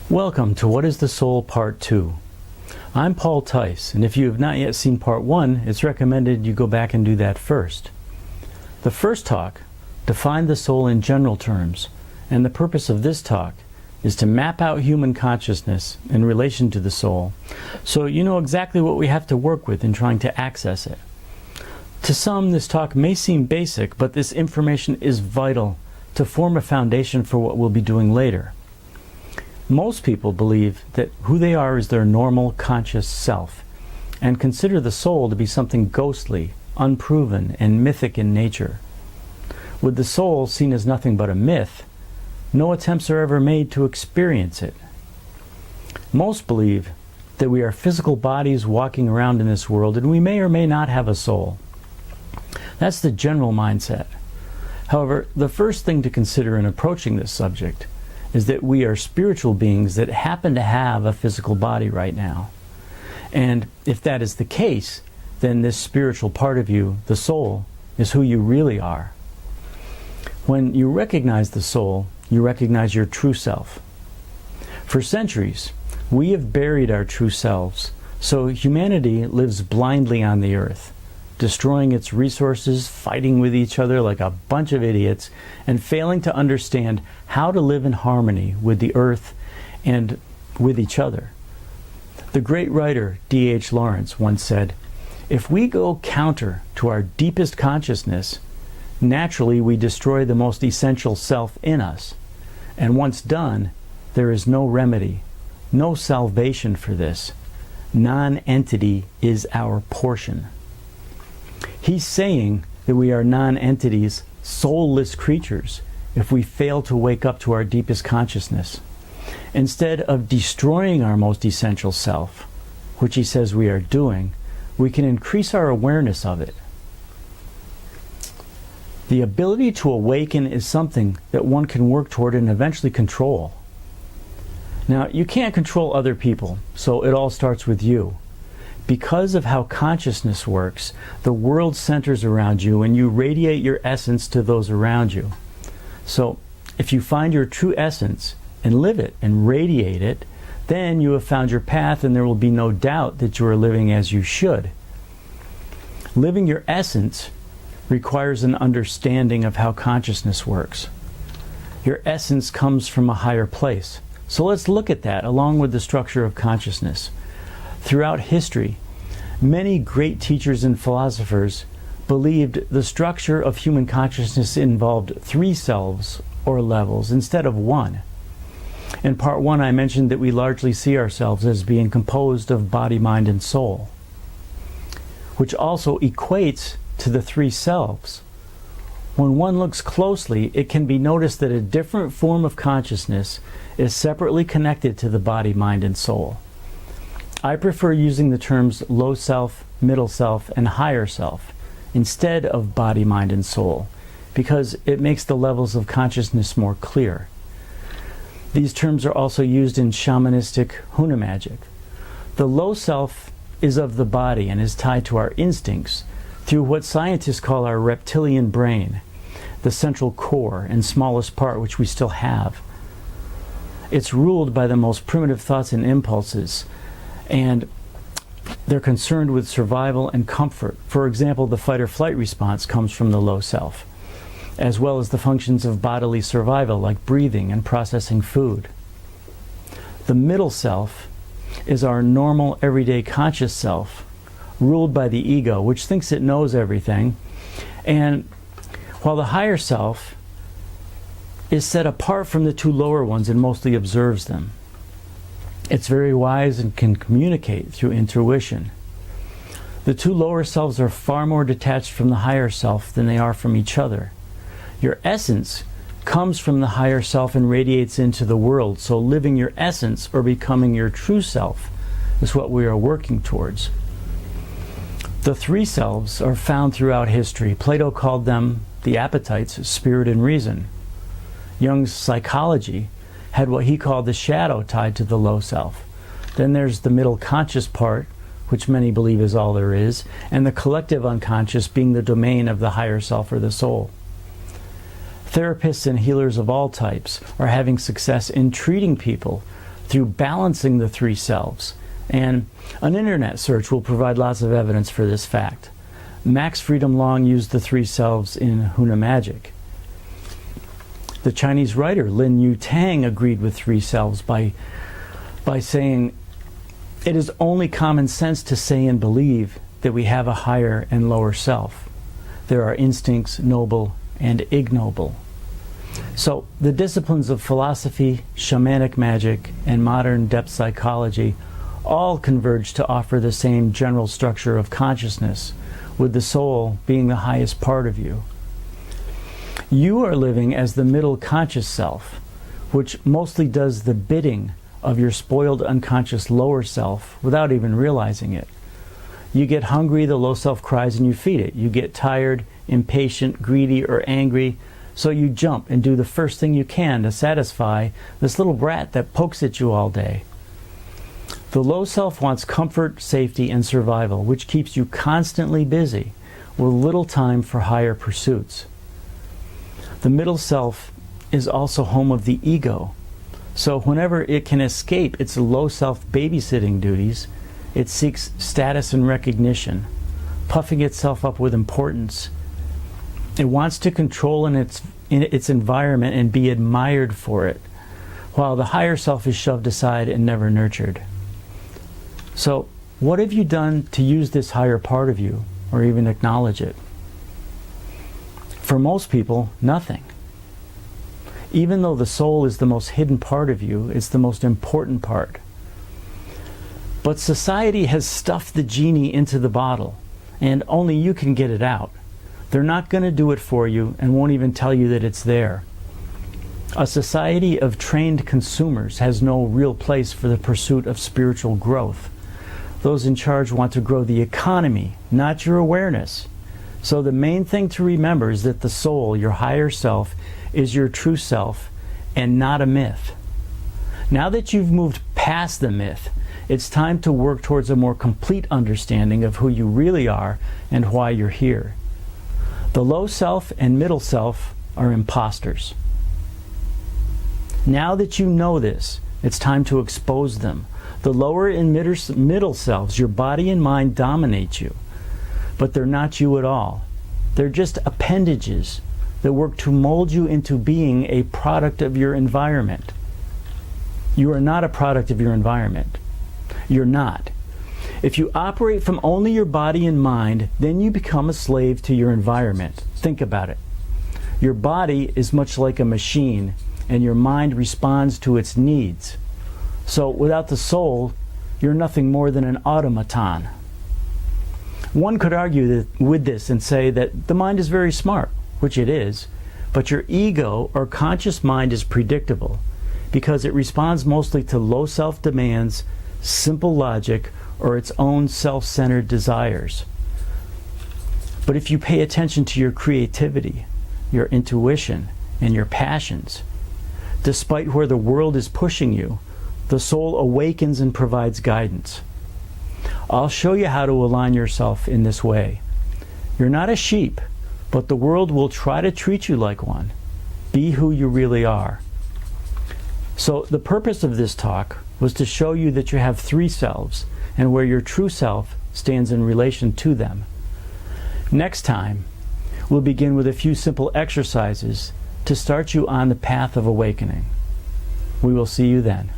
Welcome to What is the Soul Part 2. I'm Paul Tice, and if you have not yet seen Part 1, it's recommended you go back and do that first. The first talk defined the soul in general terms, and the purpose of this talk is to map out human consciousness in relation to the soul, so you know exactly what we have to work with in trying to access it. To some, this talk may seem basic, but this information is vital to form a foundation for what we'll be doing later. Most people believe that who they are is their normal conscious self, and consider the soul to be something ghostly, unproven, and mythic in nature. With the soul seen as nothing but a myth, no attempts are ever made to experience it. Most believe that we are physical bodies walking around in this world, and we may or may not have a soul. That's the general mindset. However, the first thing to consider in approaching this subject is that we are spiritual beings that happen to have a physical body right now. And if that is the case, then this spiritual part of you, the soul, is who you really are. When you recognize the soul, you recognize your true self. For centuries, we have buried our true selves, so humanity lives blindly on the earth, destroying its resources, fighting with each other like a bunch of idiots, and failing to understand how to live in harmony with the earth and with each other. The great writer D.H. Lawrence once said, "If we go counter to our deepest consciousness, naturally we destroy the most essential self in us. And once done, there is no remedy, no salvation for this. Non-entity is our portion." He's saying that we are non-entities, soulless creatures, if we fail to wake up to our deepest consciousness. Instead of destroying our most essential self, which he says we are doing, we can increase our awareness of it. The ability to awaken is something that one can work toward and eventually control. Now, you can't control other people, so it all starts with you. Because of how consciousness works, the world centers around you and you radiate your essence to those around you. So, if you find your true essence and live it and radiate it, then you have found your path and there will be no doubt that you are living as you should. Living your essence requires an understanding of how consciousness works. Your essence comes from a higher place. So let's look at that along with the structure of consciousness. Throughout history, many great teachers and philosophers believed the structure of human consciousness involved 3 selves or levels instead of 1. In part 1, I mentioned that we largely see ourselves as being composed of body, mind, and soul, which also equates to the 3 selves. When one looks closely, it can be noticed that a different form of consciousness is separately connected to the body, mind, and soul. I prefer using the terms low self, middle self, and higher self instead of body, mind, and soul, because it makes the levels of consciousness more clear. These terms are also used in shamanistic Huna magic. The low self is of the body and is tied to our instincts through what scientists call our reptilian brain, the central core and smallest part which we still have. It's ruled by the most primitive thoughts and impulses, and they're concerned with survival and comfort. For example, the fight or flight response comes from the low self, as well as the functions of bodily survival like breathing and processing food. The middle self is our normal, everyday conscious self, ruled by the ego, which thinks it knows everything, and while the higher self is set apart from the 2 lower ones and mostly observes them. It's very wise and can communicate through intuition. The 2 lower selves are far more detached from the higher self than they are from each other. Your essence comes from the higher self and radiates into the world, so living your essence or becoming your true self is what we are working towards. The 3 selves are found throughout history. Plato called them the appetites, spirit and reason. Jung's psychology had what he called the shadow tied to the low self. Then there's the middle conscious part, which many believe is all there is, and the collective unconscious being the domain of the higher self or the soul. Therapists and healers of all types are having success in treating people through balancing the three selves. And an internet search will provide lots of evidence for this fact. Max Freedom Long used the three selves in Huna Magic. The Chinese writer Lin Yu Tang agreed with three selves by saying, "It is only common sense to say and believe that we have a higher and lower self. There are instincts, noble and ignoble." So the disciplines of philosophy, shamanic magic, and modern depth psychology all converge to offer the same general structure of consciousness, with the soul being the highest part of you. You are living as the middle conscious self, which mostly does the bidding of your spoiled unconscious lower self without even realizing it. You get hungry, the low self cries and you feed it. You get tired, impatient, greedy, or angry, so you jump and do the first thing you can to satisfy this little brat that pokes at you all day. The low self wants comfort, safety, and survival, which keeps you constantly busy with little time for higher pursuits. The middle self is also home of the ego, so whenever it can escape its low self babysitting duties, it seeks status and recognition, puffing itself up with importance. It wants to control in its environment and be admired for it, while the higher self is shoved aside and never nurtured. So, what have you done to use this higher part of you, or even acknowledge it? For most people, nothing. Even though the soul is the most hidden part of you, it's the most important part. But society has stuffed the genie into the bottle, and only you can get it out. They're not going to do it for you and won't even tell you that it's there. A society of trained consumers has no real place for the pursuit of spiritual growth. Those in charge want to grow the economy, not your awareness. So the main thing to remember is that the soul, your higher self, is your true self and not a myth. Now that you've moved past the myth, it's time to work towards a more complete understanding of who you really are and why you're here. The low self and middle self are imposters. Now that you know this, it's time to expose them. The lower and middle selves, your body and mind, dominate you. But they're not you at all. They're just appendages that work to mold you into being a product of your environment. You are not a product of your environment. You're not. If you operate from only your body and mind, then you become a slave to your environment. Think about it. Your body is much like a machine, and your mind responds to its needs. So without the soul, you're nothing more than an automaton. One could argue with this and say that the mind is very smart, which it is, but your ego or conscious mind is predictable because it responds mostly to low self demands, simple logic, or its own self-centered desires. But if you pay attention to your creativity, your intuition, and your passions, despite where the world is pushing you, the soul awakens and provides guidance. I'll show you how to align yourself in this way. You're not a sheep, but the world will try to treat you like one. Be who you really are. So the purpose of this talk was to show you that you have three selves and where your true self stands in relation to them. Next time, we'll begin with a few simple exercises to start you on the path of awakening. We will see you then.